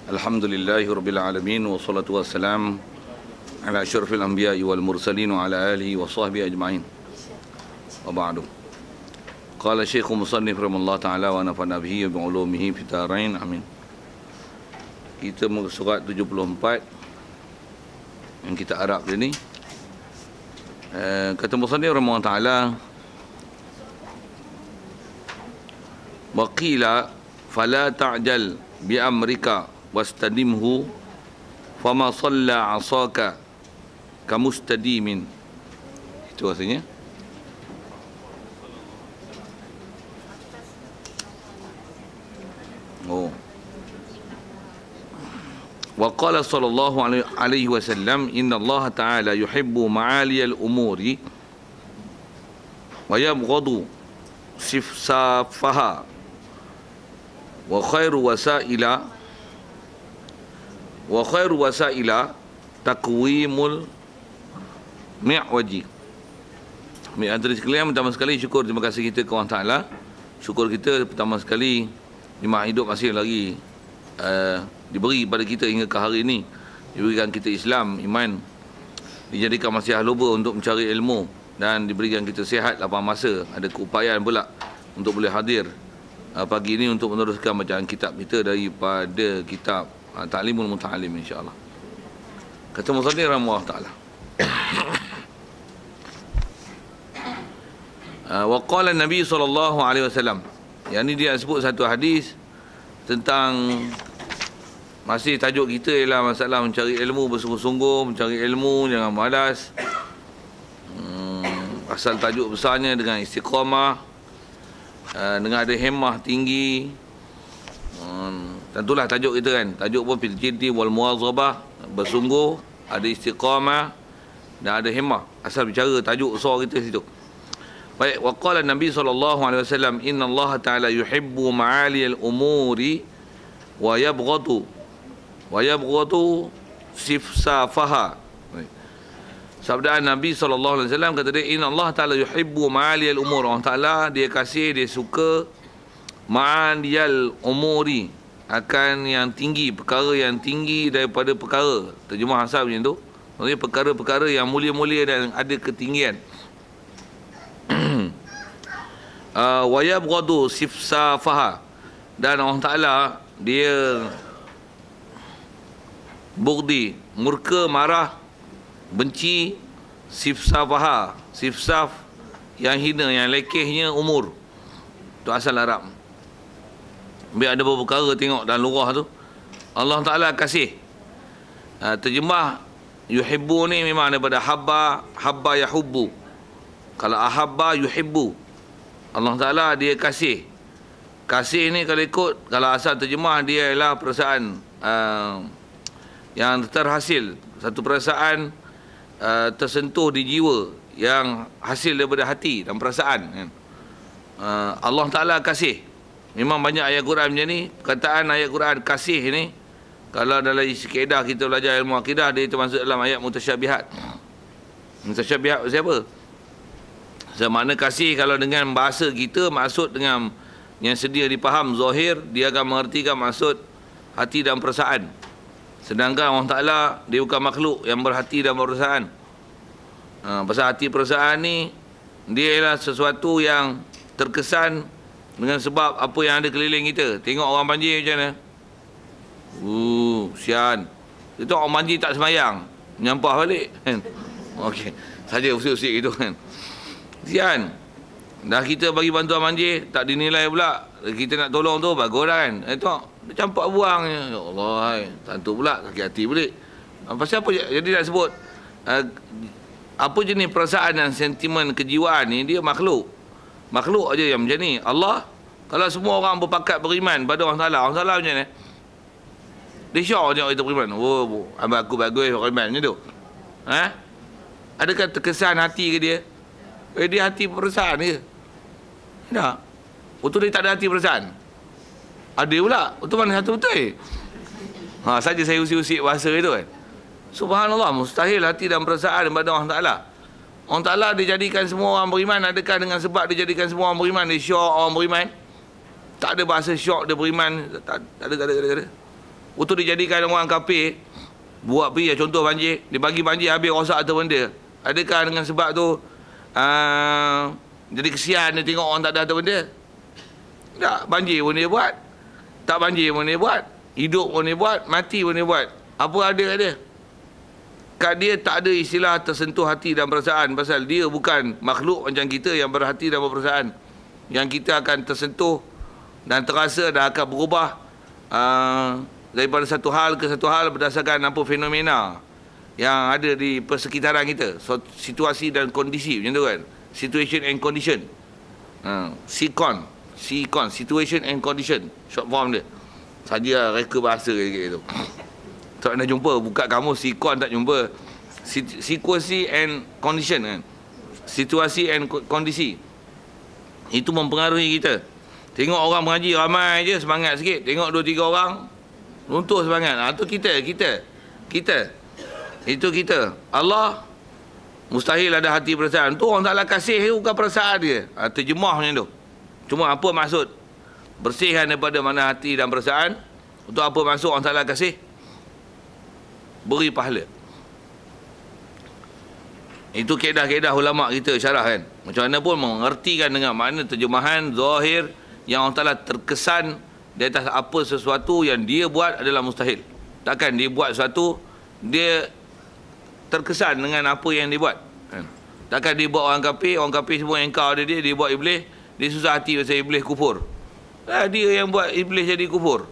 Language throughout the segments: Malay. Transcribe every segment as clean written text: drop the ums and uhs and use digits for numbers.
Alhamdulillahirabbil alamin wassalatu wassalam ala asyrafil anbiya'i wal mursalin wa ala alihi wa sahbihi ajma'in. Wa ba'du. Qala Syekh Musannif rahimahullah taala wa nafa'ana bihi wa bi ulumihi fid dharain. Amin. Kita muka surat 74 yang kita Arab ni. Kata Musannif rahimahullah taala, wa qila fala ta'jal bi amrika wastadimhu fama salla asaka kamustadimin. Itu maksudnya. Oh. Wa qala sallallahu alaihi wasallam inna Allah ta'ala yuhibbu ma'aliyal umuri wa yabghadu sifsafaha wa khairu wasaila takwimul mi'waji. Antara sekalian, pertama sekali syukur, terima kasih kita kepada Allah Ta'ala. Syukur kita pertama sekali nikmat hidup masih lagi diberi kepada kita hingga ke hari ini. Diberikan kita Islam, iman, dijadikan masih ahluba untuk mencari ilmu, dan diberikan kita sihat lapang masa, ada keupayaan pula untuk boleh hadir pagi ini untuk meneruskan bacaan kitab kita daripada kitab Ta'limul Muta'allim, insya-Allah. Kata Musannif rahimahullah taala, wa qala Nabi sallallahu alaihi wasallam, yang ni dia sebut satu hadis tentang, masih tajuk kita ialah masalah mencari ilmu bersungguh-sungguh, mencari ilmu jangan malas. Asal tajuk besarnya dengan istiqamah, dengan ada himmah tinggi. Tentulah tajuk kita kan, tajuk pun fil jiddi wal muwazabah, bersungguh, ada istiqamah dan ada himmah. Asal bicara tajuk besar kita situ. Baik, wa qala Nabi sallallahu alaihi wasallam inna Allah ta'ala yuhibbu ma'aliyal umuri wa yabghadu sifsafaha. Sabda Nabi sallallahu alaihi wasallam kata dia, inna Allah ta'ala yuhibbu ma'aliyal umur. Allah Ta'ala dia kasih, dia suka ma'aliyal umuri, akan yang tinggi, perkara yang tinggi daripada perkara. Terjemah asal macam tu. Maksudnya perkara-perkara yang mulia-mulia dan ada ketinggian. Wa yabghadu sifsafaha, dan Allah Ta'ala dia bugdi, murka, marah, benci sifsafaha, sifsaf yang hina, yang lekehnya umur. Itu asal Arab. Biar ada beberapa perkara tengok dalam lurah tu Allah Ta'ala kasih. Terjemah yuhibbu ni memang daripada habba yahubbu. Kalau ahabba yuhibbu, Allah Ta'ala dia kasih. Kasih ni kalau ikut, kalau asal terjemah dia ialah perasaan yang terhasil, satu perasaan tersentuh di jiwa, yang hasil daripada hati dan perasaan kan. Allah Ta'ala kasih. Memang banyak ayat Quran macam ni. Perkataan ayat Quran kasih ni, kalau dalam isi kaedah kita belajar ilmu akidah, dia termasuk dalam ayat mutasyabihat. Mutasyabihat siapa? Semana kasih kalau dengan bahasa kita, maksud dengan yang sedia dipaham zahir, dia akan mengertikan maksud hati dan perasaan. Sedangkan Allah Ta'ala dia bukan makhluk yang berhati dan perasaan. Pasal hati perasaan ni, dia ialah sesuatu yang terkesan dengan sebab apa yang ada keliling kita. Tengok orang banjir macam mana? Sian. Itu orang banjir tak semayang, menyampah balik kan. Okey, saja usik-usik gitu kan. Sian. Dah kita bagi bantuan banjir, tak dinilai pula. Kita nak tolong tu, bagus dah kan. Tengok, dia campak buang. Ya Allah, tentu pula sakit hati balik. Pasal apa? Jadi nak sebut apa jenis perasaan dan sentimen kejiwaan ni, dia makhluk. Makhluk aja yang macam ni. Allah, kalau semua orang berpakat beriman pada Allah Ta'ala, Allah Ta'ala macam ni, dia syok tengok kita beriman. Oh, abang aku bagus beriman macam tu. Adakah terkesan hati ke dia? Dia hati perasaan dia. Tak. Betul dia tak ada hati perasaan. Ada pula. Betul mana satu betul? Saja saya usik-usik bahasa itu kan. Subhanallah, mustahil hati dan perasaan kepada Allah Ta'ala. Allah Ta'ala dia jadikan semua orang beriman. Adakah dengan sebab dia jadikan semua orang beriman, dia syok orang beriman? Tak ada bahasa syok dia beriman. Tak ada. Untuk dijadikan orang kafir, buat pergi contoh banjir, dia bagi banjir habis rosak tu benda. Adakah dengan sebab tu jadi kesian dia tengok orang tak ada tu benda? Tak, banjir pun dia buat. Tak banjir pun dia buat. Hidup pun dia buat, mati pun dia buat. Apa ada kat dia? Kat dia tak ada istilah tersentuh hati dan perasaan, pasal dia bukan makhluk macam kita yang berhati dan berperasaan. Yang kita akan tersentuh dan terasa dan akan berubah daripada satu hal ke satu hal berdasarkan apa fenomena yang ada di persekitaran kita. So, situasi dan kondisi macam tu kan. Situation and condition. SICON, situation and condition, short form dia. Saja reka bahasa kayak gitu. Tak pernah jumpa, buka kamu SICON tak jumpa. Situasi and condition kan. Situasi and kondisi. Itu mempengaruhi kita. Tengok orang mengaji ramai je semangat sikit. Tengok 2-3 orang runtuh semangat. Itu kita. Itu kita. Allah mustahil ada hati perasaan. Tu orang Ta'ala kasih tu bukan perasaan dia. Terjemah macam tu. Cuma apa maksud? Bersihkan daripada mana hati dan perasaan. Untuk apa maksud orang Ta'ala kasih? Beri pahala. Itu kaedah-kaedah ulama' kita syarah kan. Macam mana pun mengertikan dengan makna terjemahan zahir yang Allah Ta'ala terkesan di atas apa sesuatu yang dia buat adalah mustahil. Takkan dia buat sesuatu, dia terkesan dengan apa yang dia buat. Takkan dia buat orang kafir semua engkau dia buat iblis, dia susah hati pasal iblis kufur. Dia yang buat iblis jadi kufur.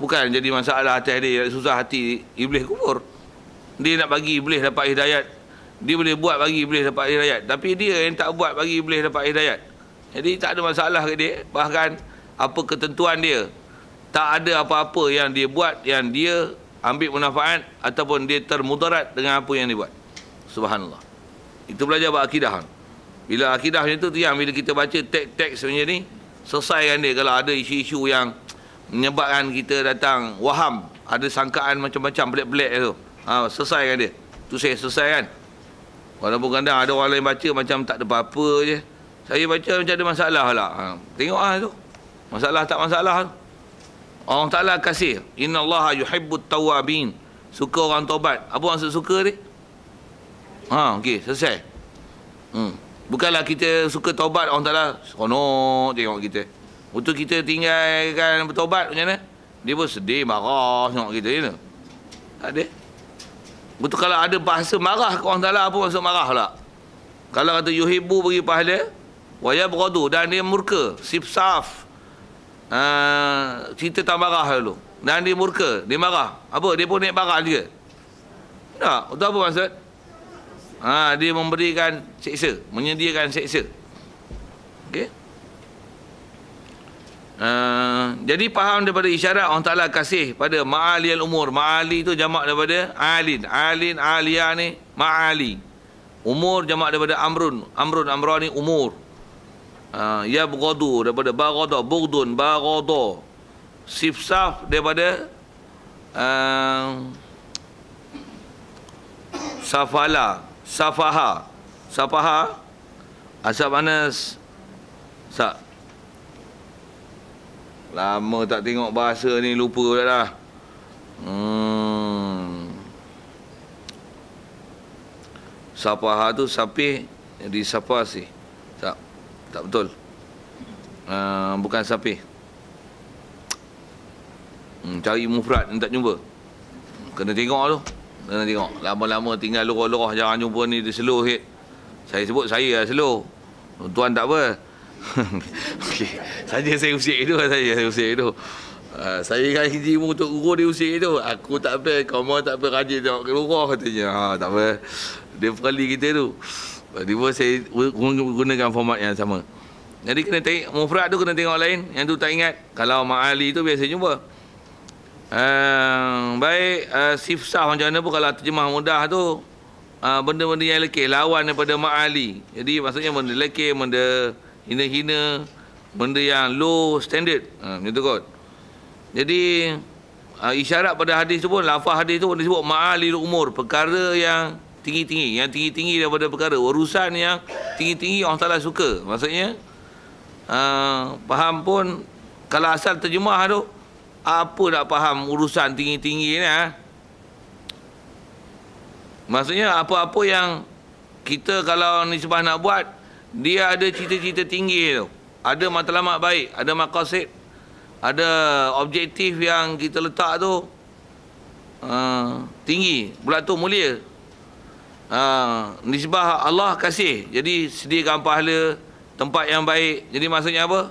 Bukan jadi masalah atas dia, susah hati iblis kufur. Dia nak bagi iblis dapat hidayat, dia boleh buat bagi iblis dapat hidayat. Tapi dia yang tak buat bagi iblis dapat hidayat. Jadi tak ada masalah ke dia. Bahkan apa ketentuan dia, tak ada apa-apa yang dia buat yang dia ambil manfaat ataupun dia termudarat dengan apa yang dia buat. Subhanallah. Itu belajar buat akidah. Bila akidah macam tu yang bila kita baca teks-teks macam ni, selesaikan dia. Kalau ada isu-isu yang menyebabkan kita datang waham, ada sangkaan macam-macam belik-belik tu, selesaikan dia. Tu saya selesaikan. Walaupun kadang ada orang lain baca macam tak ada apa-apa je, saya baca macam ada masalah lah. Tengok tu masalah tak masalah tu. Allah Ta'ala kasih, innallaha yuhibbut tawabin, suka orang taubat. Apa maksud suka ni? Okey, selesai. Bukanlah kita suka taubat, orang Ta'ala seronok tengok kita. Betul kita tinggalkan bertaubat macam mana? Dia pun sedih, marah tengok kita je. Tak ada. Betul kalau ada bahasa marah ke orang Ta'ala, apa maksud marah pula? Kalau kata yuhibbu bagi pahala, wa yabghadu, dan dia murka, sifsaf. Cerita tak marah dulu. Dan dia murka, dia marah. Apa? Dia pun naik marah juga. Tak? Itu apa maksud? Dia memberikan seksa, menyediakan seksa. Okey. Jadi faham daripada isyarat Allah Ta'ala kasih pada ma'ali al-umur. Ma'ali tu jamak daripada alin. Alin, aliyah ni ma'ali. Umur jamak daripada amrun. Amrani umur. Yabghadu daripada baghada, bughdun, baghada. Sifsaf daripada safaha. Asal mana lama tak tengok bahasa ni, lupa dah. Safaha tu sapih, jadi safasi. Tak betul. Bukan sapih. Cari mufrad ni tak jumpa. Kena tengok tu. Kena tengok. Lama-lama tinggal lorah-lorah jarang jumpa ni, dia slow sikit. Saya sebut saya lah slow. Tuan tak apa. Okay. Saja saya usik itu. Saya kan hijimu untuk guru dia usik itu. Aku tak apa, kamu tak apa, rajin tengok ke lorah katanya. Tak apa. Dia perali kita tu. Dia pun saya gunakan format yang sama. Jadi kena tengok mufrad tu, kena tengok lain. Yang tu tak ingat. Kalau ma'ali tu biasa jumpa. Baik, sifsah macam mana pun kalau terjemah mudah tu, benda-benda yang lekeh, lawan daripada ma'ali. Jadi maksudnya benda lekeh, benda hina-hina, benda yang low standard, macam tu kot. Jadi isyarat pada hadis tu pun, lafaz hadis tu pun disebut ma'ali umur, perkara yang tinggi-tinggi, yang tinggi-tinggi daripada perkara, urusan yang tinggi-tinggi Allah Ta'ala suka. Maksudnya faham pun, kalau asal terjemah tu Apa nak faham urusan tinggi-tinggi ni, ha? Maksudnya apa-apa yang kita kalau nisbah nak buat, dia ada cita-cita tinggi tu. Ada matlamat baik, ada maqasid, ada objektif yang kita letak tu tinggi, pula tu mulia. Nisbah Allah kasih, jadi sediakan pahala, tempat yang baik. Jadi maksudnya apa?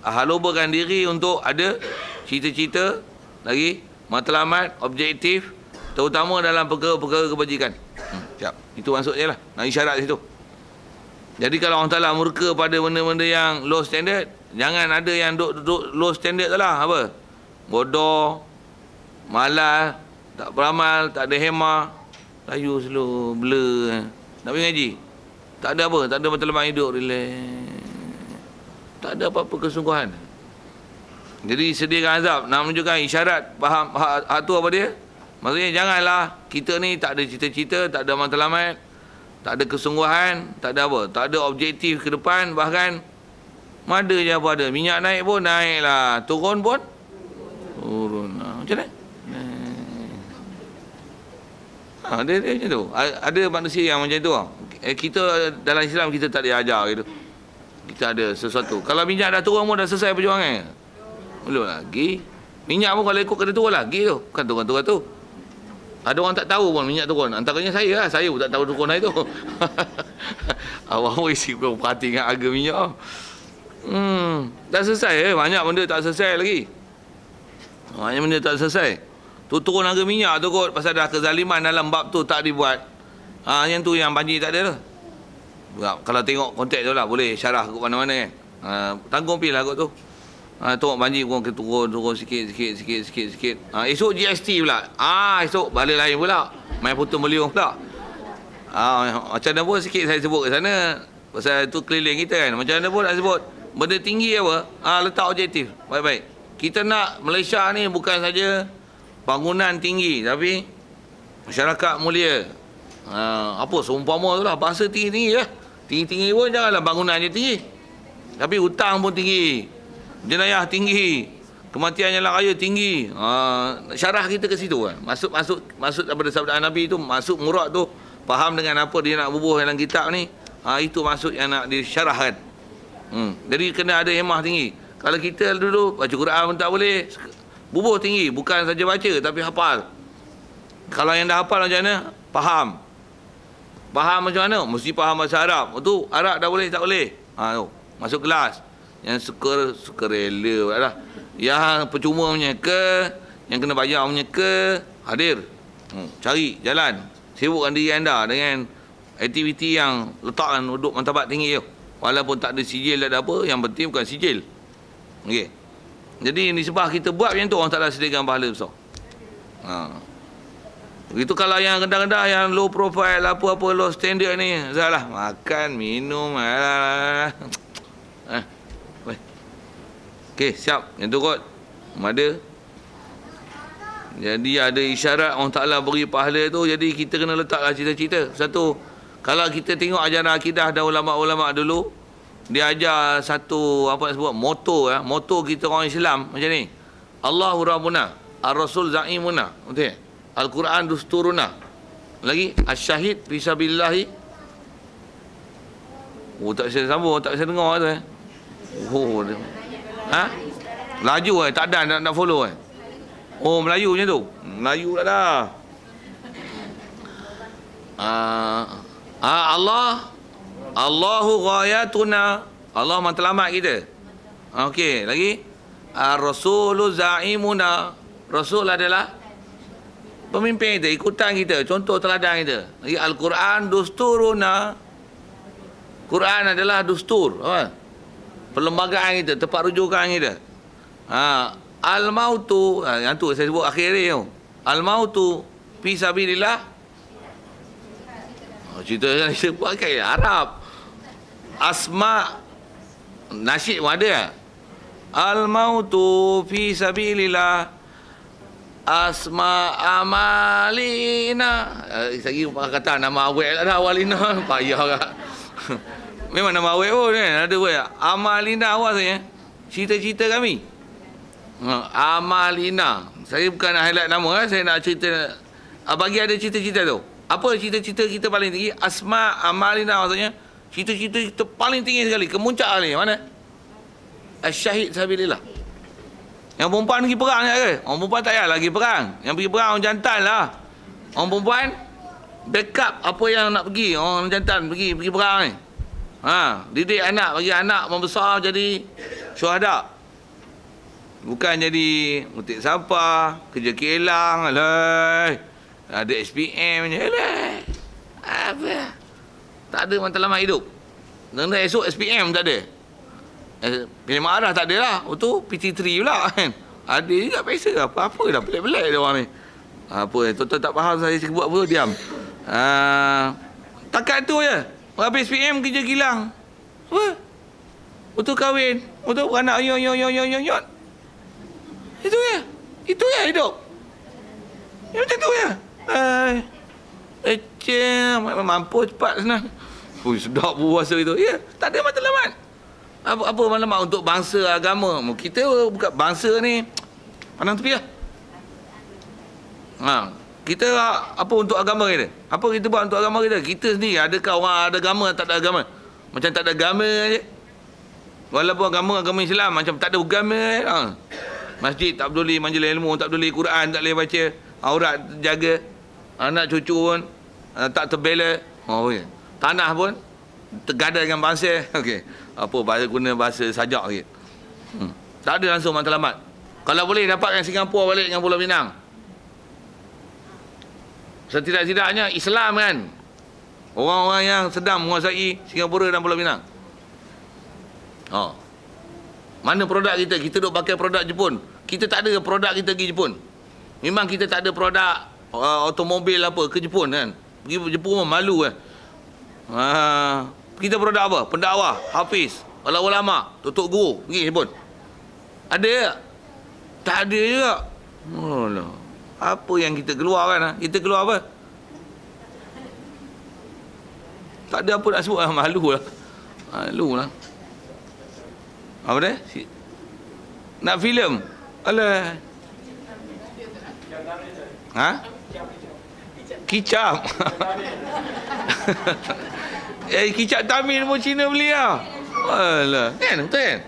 Halobakan diri untuk ada cita-cita lagi, matlamat, objektif, terutama dalam perkara-perkara kebajikan. Siap. Itu maksudnya lah. Nak isyarat situ. Jadi kalau Allah Ta'ala murka pada benda-benda yang low standard, jangan ada yang duduk low standard tu lah. Apa? Bodoh, malas, tak beramal, tak ada hemah, layu slow, blur. Nak pergi ngaji? Tak ada apa? Tak ada matlamat hidup, relax. Tak ada apa-apa kesungguhan. Jadi sediakan azab. Nak menunjukkan isyarat. Faham hak tu apa dia? Maksudnya janganlah kita ni tak ada cita-cita, tak ada matlamat, tak ada kesungguhan, tak ada apa, tak ada objektif ke depan. Bahkan ada je apa ada. Minyak naik pun naik lah, turun pun turun. Macam mana? Dia macam tu. Ada manusia yang macam tu. Kita dalam Islam kita tak diajar gitu. Kita ada sesuatu. Kalau minyak dah turun pun dah selesai perjuangan. Belum lagi. Minyak pun kalau ikut kena turun lagi tu. Bukan turun-turun tu. Ada orang tak tahu pun minyak turun. Antaranya saya lah. Saya pun tak tahu turun hari tu. Awak isi perhati dengan harga minyak. Tak selesai. Banyak benda tak selesai lagi. Banyak benda tak selesai. Tu turun harga minyak tu kot. Pasal dah kezaliman dalam bab tu tak dibuat. Yang tu yang banjir tak ada lah. Kalau tengok konteks tu lah. Boleh syarah ke mana-mana kan. Tanggung pi lah kot tu. Tengok banjir pun turun sikit. Esok GST pula. Esok balik lain pula. Main putus beliung pula. Macam mana pun sikit saya sebut ke sana. Pasal tu keliling kita kan. Macam mana pun nak sebut. Benda tinggi apa? Letak objektif. Baik-baik. Kita nak Malaysia ni bukan saja bangunan tinggi. Tapi masyarakat mulia. Apa seumpama tu lah. Bahasa tinggi-tinggi lah. Tinggi-tinggi pun janganlah bangunan je tinggi. Tapi hutang pun tinggi. Jenayah tinggi, kematian jalan raya tinggi. Syarah kita ke situ kan. Maksud daripada sabda Nabi tu, maksud murad tu, faham dengan apa dia nak bubuh dalam kitab ni. Itu maksud yang nak disyarahkan. Jadi kena ada hemah tinggi. Kalau kita dulu baca Quran pun tak boleh, bubuh tinggi, bukan saja baca tapi hafal. Kalau yang dah hafal macam mana? Faham macam mana? Mesti faham bahasa Arab. Itu Arab dah boleh tak boleh. Masuk kelas. Yang suka rela lah. Yang percuma punya ke, yang kena bayar punya ke, hadir. Cari jalan. Sibukkan diri anda dengan aktiviti yang letakkan duduk martabat tinggi tu. Walaupun tak ada sijil, tak ada apa, yang penting bukan sijil. Okey. Jadi nisbah kita buat macam tu, orang tak ada sediakan pahala besar. Begitu kalau yang rendah-rendah, yang low profile, apa-apa low standard ni, salah makan, minum, Okey, siap. Yang tu kot. Ada. Jadi ada isyarat Allah Ta'ala beri pahala tu. Jadi kita kena letaklah cita-cita. Satu, kalau kita tengok ajaran akidah dan ulama'-ulama' dulu, dia ajar satu, apa nak sebut, moto. Moto kita orang Islam macam ni. Allahu Rabbuna, Ar-Rasul Za'imuna. Betul? Al-Quran Dusturuna. Lagi, As-Syahid Fisabilillahi. Tak bisa sambung, tak bisa dengar tu. Laju tak ada nak follow Melayu macam tu. Melayu tak ada. Allahu ghayatuna. Allah matlamat kita. Okey, lagi Ar-Rasulu Za'imuna. Rasul adalah pemimpin kita, ikutan kita, contoh teladan kita. Lagi Al-Quran Dusturuna. Quran adalah dustur, apa? Perlembagaan kita, tempat rujukan kita. Al-mautu, yang tu saya sebut akhir ni tu. Al-mautu fi sabilillah. Cerita yang saya buat kan Arab. Asma nasyid pun ada. Al-mautu fi sabilillah. Asma amalina. Lagi kata nama awal lah, awalina. Payah kan. Memang nama awal pun kan. Ada pun ya. Amalina awal saya. Cita-cita kami. Amalina. Saya bukan highlight nama, saya nak cerita. Bagi ada cerita-cerita tu. Apa cerita-cerita kita paling tinggi? Asma Amalina maksudnya. Cerita-cerita kita paling tinggi sekali. Kemuncak kali. Mana? Asyahid sabilillah. Yang perempuan pergi perang tak ke? Orang perempuan tak payah lagi perang. Yang pergi perang orang jantan lah. Orang perempuan backup apa yang nak pergi. Orang jantan pergi perang ni. Didik anak, bagi anak membesar jadi syuhada. Bukan jadi mutik sampah, kerja kilang, alah. Ada SPM je, alah. Apa? Tak ada matlamat hidup. Dan esok SPM tak ada. Pilih marah tak ada lah. Itu PT3 pula kan. Ada juga pesa. Apa-apa dah pelik-pelik dia orang ni. Apa, tuan-tuan tak faham saya buat apa, diam. Takat tu je. Habis SPM kerja kilang. Apa? Untuk kahwin. Untuk beranak. Yot. Itu je. Itu je hidup. Ya, macam tu je. Mampu cepat senang. Sedap puasa itu. Ya, tak ada matlamat. Apa matlamat untuk bangsa, agama. Kita bukan bangsa ni pandang tepi lah. Kita apa untuk agama kita? Apa kita buat untuk agama kita? Kita sendiri, adakah orang ada agama, tak ada agama? Macam tak ada agama je. Walaupun agama Islam, macam tak ada agama je. Masjid tak peduli, majlis ilmu tak peduli, Quran tak boleh baca, aurat jaga, anak cucu pun tak terbela. Tanah pun tergadai dengan bangsa. Okey. Apa guna bahasa sajak lagi. Tak ada langsung matlamat. Kalau boleh dapatkan Singapura balik dengan Pulau Pinang. Setidak-tidaknya Islam kan. Orang-orang yang sedang menguasai Singapura dan Pulau Pinang. Mana produk kita? Kita duk pakai produk Jepun. Kita tak ada produk kita pergi Jepun. Memang kita tak ada produk automobil apa ke Jepun kan. Pergi Jepun pun malu kan. Kita produk apa? Pendakwah, hafiz, ulama, tutup guru pergi Jepun. Ada? Tak ada juga. Apa yang kita keluarkan? Kita keluar apa? Tak ada apa nak sebut lah. Malu lah. Apa dia? Nak filem? Alah. Kicap. Kicap Tamin pun Cina beli lah. Alah. Kan? Betul kan?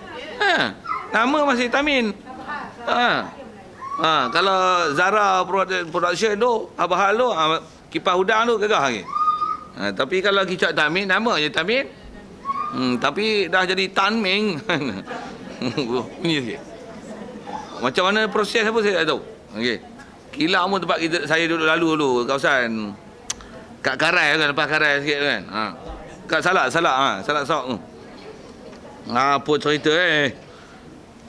Nama masih Tamin. Kalau Zara Production tu, Abahal tu, kipas udang tu gagah lagi. Tapi kalau kicap Tamin, nama je Tamin. Tapi dah jadi Tanming. Bunyi sikit. Macam mana proses apa saya tak tahu. Okey. Kilang pun tempat saya duduk lalu dulu, kawasan kat Karai kan, lepas Karai sikit kan. Kat Salak sok tu. Apa cerita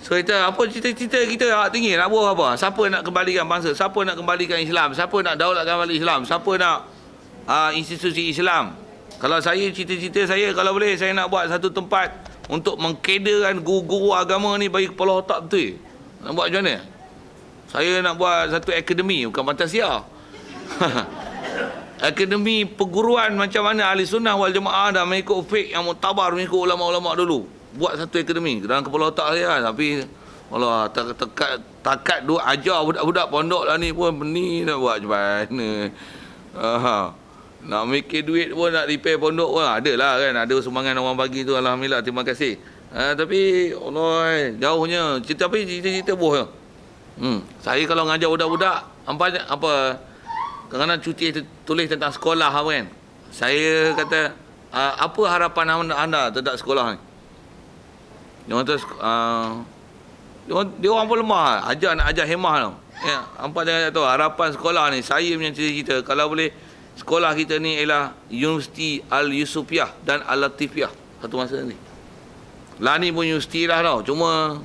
cerita apa cerita-cerita kita tinggi nak buat apa? Siapa nak kembalikan bangsa? Siapa nak kembalikan Islam? Siapa nak daulatkan balik Islam? Siapa nak institusi Islam? Kalau saya, cita-cita saya kalau boleh saya nak buat satu tempat untuk mengkaderkan guru-guru agama ni bagi kepala otak betul. Nak buat macam mana? Saya nak buat satu akademi, bukan Fantasia. Akademi perguruan macam mana Ahli Sunnah wal Jamaah dah mengikut fiqh yang muktabar, mengikut ulama-ulama dulu. Buat satu akademi dalam kepala otak saya. Tapi Allah takat duk ajar budak-budak pondok lah ni pun ni nak buat macam mana. Nak mikir duit pun, nak repair pondok pun ada lah kan. Ada sumbangan orang bagi tu, alhamdulillah, terima kasih. Tapi Allah jauhnya. Cerita boh. Saya kalau ngajar budak-budak apa kadang-kadang cuti tulis tentang sekolah kan. Saya kata apa harapan anda terhadap sekolah ni? Dia orang pun lemah. Nak ajar hemah tau. Ya, hampa jangan tahu harapan sekolah ni. Saya punya cita-cita kalau boleh sekolah kita ni ialah Universiti Al-Yusufiah dan Al-Latifiyah satu masa ni. Lah ni pun universiti lah tau. Cuma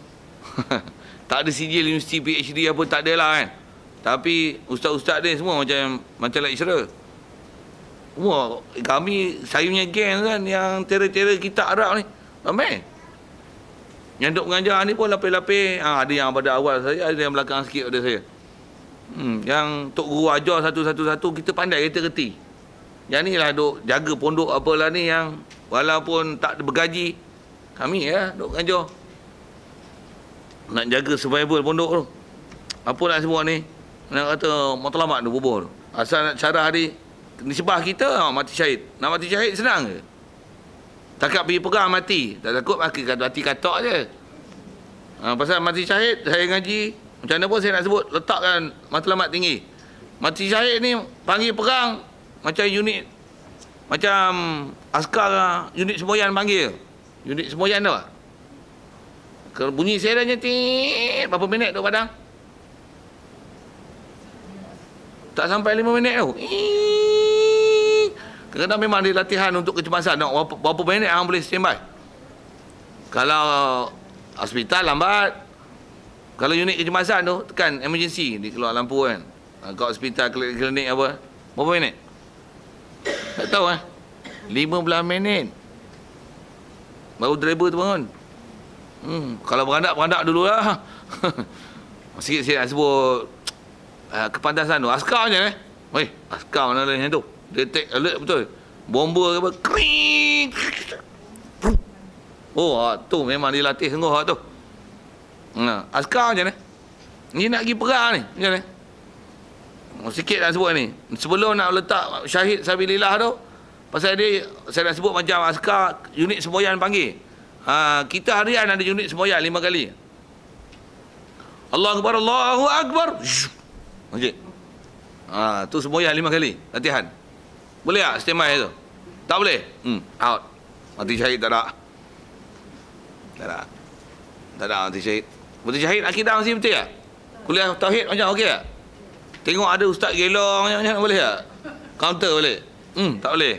tak ada sijil universiti PhD apa tak ada lah kan. Tapi ustaz-ustaz ni semua macam lecturer. Semua saya punya geng kan yang tera-tera kitab Arab ni. Ramai. Yang duk mengajar ni pun lapis-lapis. Ada yang pada awal saya, ada yang belakang sikit pada saya. Yang Tok Guru ajar satu-satu kita pandai, kita reti. Yang ni lah duk jaga pondok apalah ni yang walaupun tak bergaji, kami ya duk ajar. Nak jaga survival pondok tu. Apa nak sebut ni? Nak kata matlamat tu bubuh tu. Asal nak cara hari nisbah kita mati syahid. Nak mati syahid senang ke? Takak pergi perang mati. Tak takut mati katok je. Pasal mati syahid, saya ngaji. Macam mana pun saya nak sebut, letakkan matlamat tinggi. Mati syahid ni panggil perang macam unit, macam askar unit semboyan panggil. Unit semboyan tu. Kalau bunyi saya dah nyetit, berapa minit tu padang? Tak sampai 5 minit tu. Kadang-kadang memang dia latihan untuk kecemasan. Berapa minit orang boleh standby? Kalau hospital lambat. Kalau unit kecemasan tu, tekan emergency. Dia keluar lampu kan. Kat hospital, klinik apa. Berapa minit? Tak tahu 15 minit. Baru driver tu bangun. Kalau berandak dululah. Sikit saya nak sebut kepantasan tu. Askar macam ni. Askar mana lain tu. Dia take alert betul. Bomba ke apa. Kring. Tu memang dia latih sungguh tu. Askar macam ni. Ni nak pergi perang ni. Macam ni. Sikit nak sebut ni. Sebelum nak letak syahid sabilillah tu, pasal dia, saya nak sebut macam askar unit semboyan panggil. Kita harian ada unit semboyan 5 kali. Allahu Akbar, Allahu Akbar. Okey. Tu semboyan 5 kali latihan. Boleh tak standby tu? Tak boleh? Out. Mati syahid tak ada. Tak ada mati syahid. Mati syahid akidah masih betul tak? Kuliah tauhid macam okey tak? Tengok ada ustaz gelong macam boleh tak? Counter boleh? Tak boleh.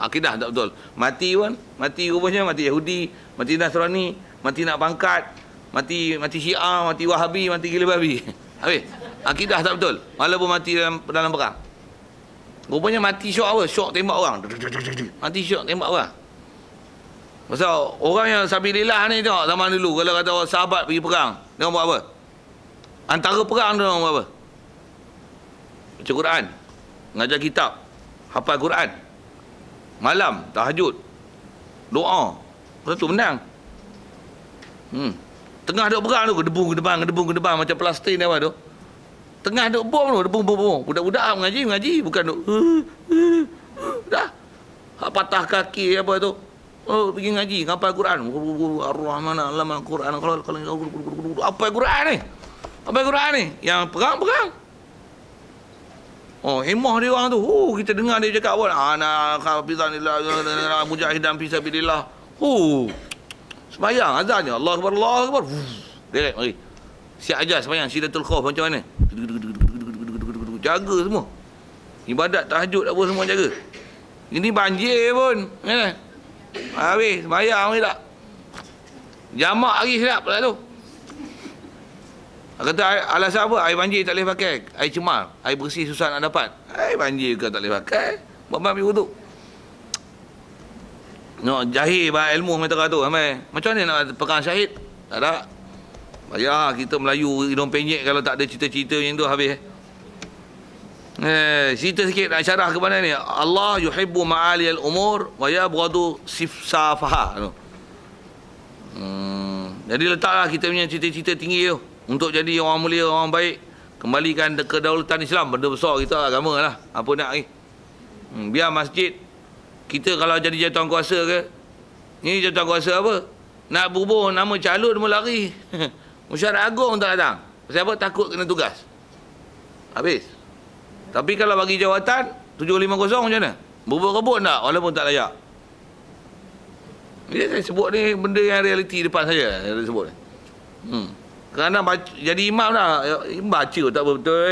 Akidah tak betul. Mati pun, mati rupanya mati Yahudi, mati Nasrani, mati nak pangkat, mati Syiah, mati Wahabi, mati gila babi. Habis. Akidah tak betul. Walaupun mati dalam perang. Rupanya mati syok apa? Syok tembak orang. Mati syok tembak orang. Pasal orang yang sabilillah ni tengok zaman dulu, kalau kata orang sahabat pergi perang, dia orang buat apa? Antara perang dia orang buat apa? Baca Quran, ngajar kitab, hafal Quran, malam tahajud, doa. Lepas tu menang. Tengah duk perang tu, gedebung macam plastik ni apa tu. Tengah duk bom tu, debung. Budak-budak mengaji, bukan duk dah. Hak patah kaki apa tu. Pergi ngaji, hafal Quran. Ar-Rahman Al-Rahman Quran. Kalau apa Quran ni? Apa Quran ni? Yang perang. Hemah dia orang tu. Kita dengar dia cakap pun. Ana hafizanillah, mujahidan fi sabilillah. Sembayang azannya. Allahu Akbar, Allahu Akbar. Direct mari. Siap ajar sembayang Sidatul Khauf macam mana? Jaga semua. Ibadat tahajud apa semua jaga. Ini banjir pun. Habis sembayang ni tak. Jamak lagi silap pula tu. Kata alasan apa? Air banjir tak boleh pakai. Air cemar, air bersih susah nak dapat. Air banjir ke tak boleh pakai. Buat ambil wuduk. Jahil bah ilmu mereka tu. Macam mana nak perang syahid? Tak ada. Bayar kita Melayu hidung penyek kalau tak ada cerita-cerita yang tu habis. Cerita sikit nak syarah ke mana ni. Allah yuhibbu ma'ali al-umur wa yabghadu sifsafaha. Jadi letaklah kita punya cerita-cerita tinggi tu untuk jadi orang mulia, orang baik, kembalikan kedaulatan Islam. Benda besar kita agama lah. Apa nak ni? Biar masjid kita kalau jadi jatuhan kuasa ke, ni jatuhan kuasa apa? Nak berhubung nama calon mau lari. Musyawarah agung tak datang. Pasal apa? Takut kena tugas. Habis. Tapi kalau bagi jawatan 750 macam mana? Berebut-rebut tak? Walaupun tak layak. Ini saya sebut ni benda yang realiti depan saya. Saya sebut ni. Kerana jadi imam dah. Baca tak betul.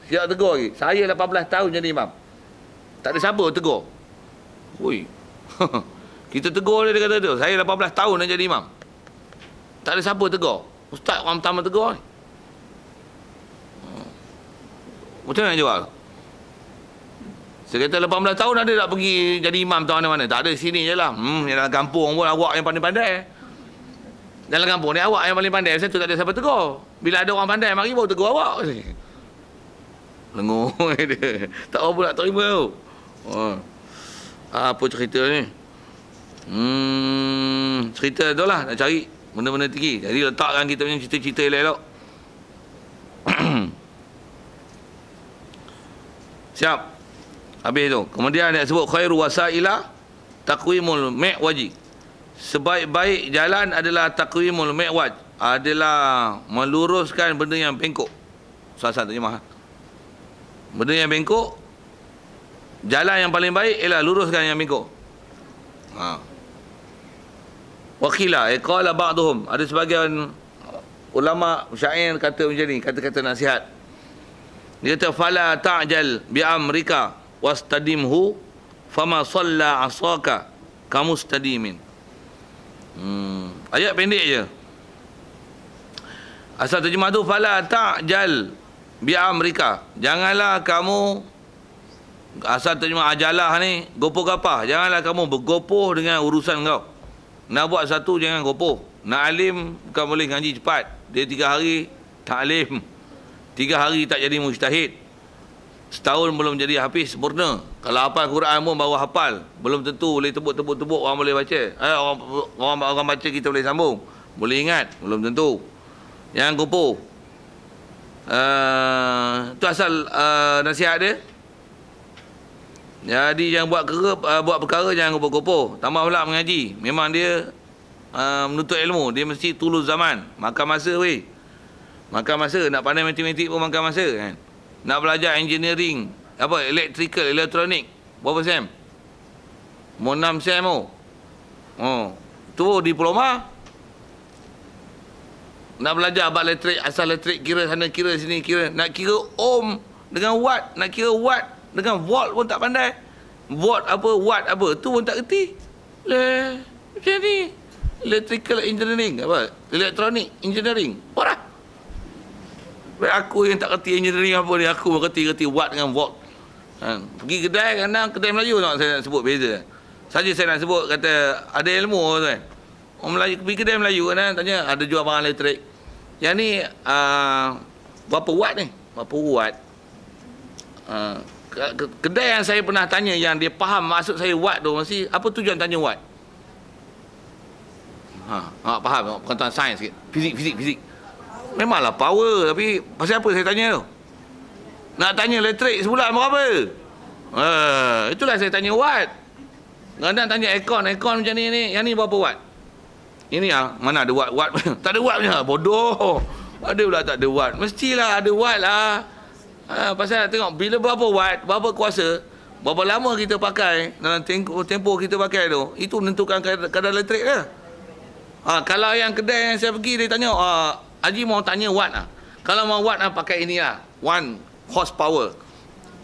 Siap tegur lagi. Saya 18 tahun jadi imam. Tak ada siapa tegur. Ui. Kita tegur dia kata tu. Saya 18 tahun dah jadi imam. Tak ada siapa tegur. Ustaz orang pertama tegur ni. Macam mana nak jawab? Saya kata 18 tahun ada tak pergi jadi imam tahu mana-mana. Tak ada sini je lah. Dalam kampung pun awak yang pandai-pandai. Dalam kampung ni awak yang paling pandai. Sebab tu tak ada siapa tegur. Bila ada orang pandai mari baru tegur awak. Lengur dia. Tak apa pula terima tu. Apa cerita ni? Cerita tu lah nak cari Benda-benda tinggi. Jadi letakkan kita punya cita-cita elok-elok. Siap. Habis tu. Kemudian dia sebut khairu wasaila taqwimul mi'waji. Sebaik-baik jalan adalah taqwimul mi'waj. Adalah meluruskan benda yang bengkok. Salah satu terjemah. Benda yang bengkok, jalan yang paling baik ialah luruskan yang bengkok. Wakila, qala ba'duhum. Ada sebagian ulama syair kata macam ni, kata-kata nasihat. Dia kata fala ta'jal bi amrika wastadimhu fama salla asaka kamustadimin. Ayat pendek je. Asal terjemah tu fala ta'jal bi amrika. Janganlah kamu, asal terjemah ajalah ni gopoh gapah. Janganlah kamu bergopoh dengan urusan kau. Nak buat satu jangan gopoh. Nak alim bukan boleh ngaji cepat. Dia 3 hari tak alim, 3 hari tak jadi mujtahid, setahun belum jadi hafiz sempurna. Kalau hafal Quran pun baru hafal, belum tentu boleh tebuk orang boleh baca. Orang baca kita boleh sambung, boleh ingat, belum tentu. Yang gopoh. Tu asal nasihat dia. Jadi yang buat perkara jangan gopoh-gopoh. Tambah pula mengaji. Memang dia menuntut ilmu, dia mesti tulus zaman. Makan masa weh. Makan masa. Nak pandai matematik pun makan masa kan. Nak belajar engineering, electrical, elektronik, berapa sem? Mau 6 sem tu. Tu diploma. Nak belajar abad elektrik, asal elektrik, kira sana, kira sini, kira. Nak kira ohm dengan watt, nak kira watt dengan volt pun tak pandai. Volt apa, watt apa, tu pun tak kerti. Macam ni. Electrical engineering, electronic engineering. Orang. Aku yang tak kerti engineering apa ni, aku kerti watt dengan volt. Pergi kedai, kadang kedai Melayu tak saya nak sebut beza. Saja saya nak sebut kata ada ilmu tu kan. Orang Melayu pergi kedai Melayu kan, tanya ada jual barang elektrik. Yang ni berapa watt ni? Berapa watt? Kedai yang saya pernah tanya yang dia faham maksud saya watt tu, mesti apa tujuan tanya watt? Faham pengetahuan sains sikit. Fizik. Memanglah power, tapi pasal apa saya tanya tu? Nak tanya elektrik sebulan berapa? Itulah saya tanya watt. Kadang tanya aircon macam ni. Yang ni berapa watt? Ini mana ada watt? Tak ada watt punya. Bodoh. Ada pula tak ada watt. Mestilah ada watt lah. Pasal tengok bila berapa watt, berapa kuasa, berapa lama kita pakai dalam tempoh kita pakai tu, itu menentukan kadar elektrik lah. Kalau yang kedai yang saya pergi, dia tanya, Haji mau tanya watt lah. Kalau mau watt pakai ini lah, 1 horsepower.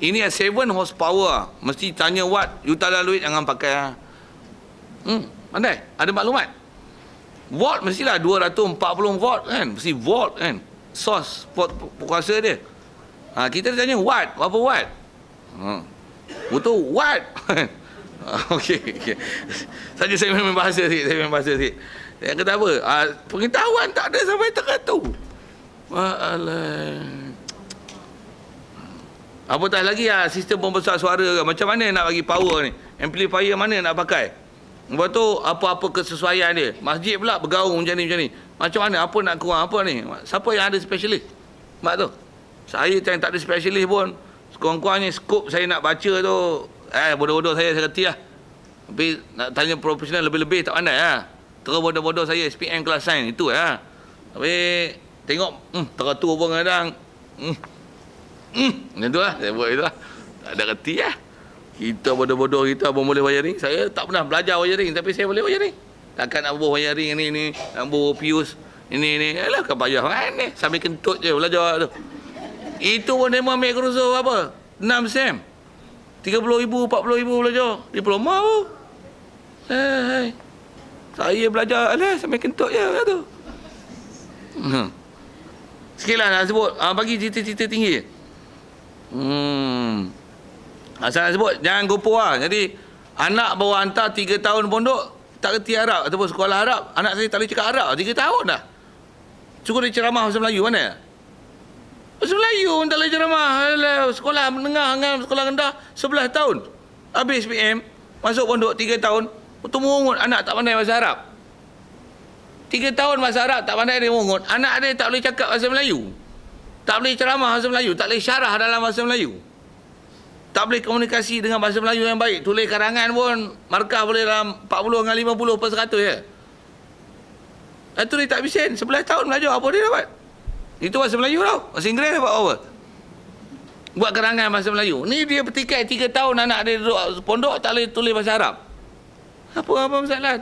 Ini 7 horsepower. Mesti tanya watt, you tak ada duit jangan pakai lah. Pandai, ada maklumat. Volt mestilah 240 volt kan, mesti volt kan, source kuasa dia. Kita tanya watt, berapa watt? Betul watt. Okey. Saja saya memang bahasa sikit. Yang kata apa? Pengetahuan tak ada sampai dekat tu. Apatah lagi sistem pembesar suara. Macam mana nak bagi power ni? Amplifier mana nak pakai? Lepas tu apa-apa kesesuaian dia. Masjid pula bergaung macam ni. Macam mana? Apa nak kurang apa ni? Siapa yang ada spesialis? Mak tu. Saya yang tak ada spesialis pun, sekurang-kurangnya skop saya nak baca tu, bodoh-bodoh saya kerti lah. Tapi nak tanya profesional lebih-lebih tak pandai lah. Terus bodoh-bodoh saya SPM kelas sains itu lah. Tapi tengok teratur pun kadang macam tu lah. Saya buat itu lah. Tak ada kerti lah. Kita bodoh-bodoh kita pun boleh wiring. Saya tak pernah belajar wiring, tapi saya boleh wiring. Takkan nak buat wiring ni, nak buat fuse ini. Alah kan payah kan ni. Sambil kentut je belajar tu. Itu pun dia ambil kursus apa? 6 sem. 30,000, 40,000 belajar. Diploma pun. Saya belajar, sampai kentut je tu. Sikitlah nak sebut. Bagi cita-cita tinggi. Asal nak sebut, jangan gopoh lah. Jadi, anak bawa hantar 3 tahun pondok, tak kerti Arab ataupun sekolah Arab. Anak saya tak boleh cakap Arab 3 tahun dah. Suruh dia ceramah bahasa Melayu, mana? Bahasa Melayu tak boleh ceramah. Sekolah menengah dengan sekolah rendah 11 tahun. Habis SPM, masuk pondok 3 tahun, tumurungut anak tak pandai bahasa Arab. 3 tahun bahasa Arab tak pandai dia mengut. Anak dia tak boleh cakap bahasa Melayu. Tak boleh ceramah bahasa Melayu. Tak boleh syarah dalam bahasa Melayu. Tak boleh komunikasi dengan bahasa Melayu yang baik. Tulis karangan pun markah boleh dalam 40 dengan 50% je. Itu dia tak bising. 11 tahun belajar. Apa dia dapat? Itu bahasa Melayu tau. Bahasa Inggeris dapat apa? Buat karangan bahasa Melayu. Ni dia petikai 3 tahun anak dia duduk pondok tak boleh tulis bahasa Arab. Apa masalah?